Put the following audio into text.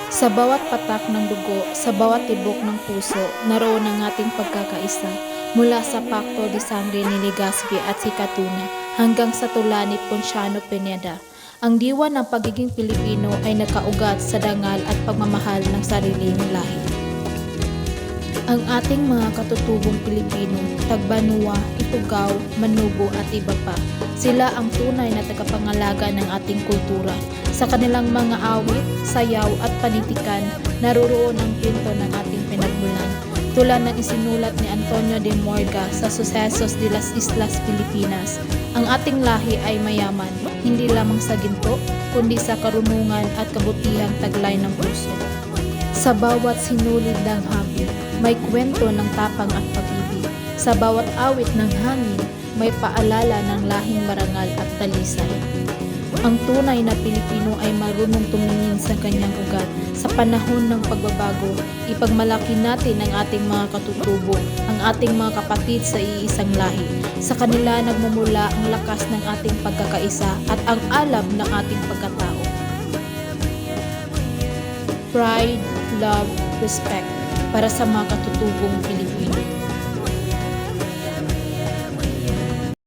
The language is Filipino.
Sa bawat patak ng dugo, sa bawat tibok ng puso, naroon ang ating pagkakaisa. Mula sa Pacto de Sangre ni Legazpi at si Catuna hanggang sa tula ni Ponciano Pineda. Ang diwa ng pagiging Pilipino ay nakaugat sa dangal at pagmamahal ng sariling lahi. Ang ating mga katutubong Pilipino, Tagbanua, Ifugao, Manubo at iba pa, sila ang tunay na tagapangalaga ng ating kultura. Sa kanilang mga awit, sayaw at panitikan, naroroon ang pinto ng ating pinagmulan. Tulad ng isinulat ni Antonio de Morga sa Sucesos de las Islas Filipinas, ang ating lahi ay mayaman, hindi lamang sa ginto, kundi sa karunungan at kabutihang taglay ng puso. Sa bawat sinulid ng hangin, may kwento ng tapang at pag-ibig. Sa bawat awit ng hangin, may paalala ng lahing marangal at talisay. Ang tunay na Pilipino ay marunong tumingin sa kanyang ugat. Sa panahon ng pagbabago, ipagmalaki natin ang ating mga katutubo, ang ating mga kapatid sa iisang lahi. Sa kanila nagmumula ang lakas ng ating pagkakaisa at ang alab ng ating pagkatao. Pride, love, respect para sa mga katutubong Pilipino.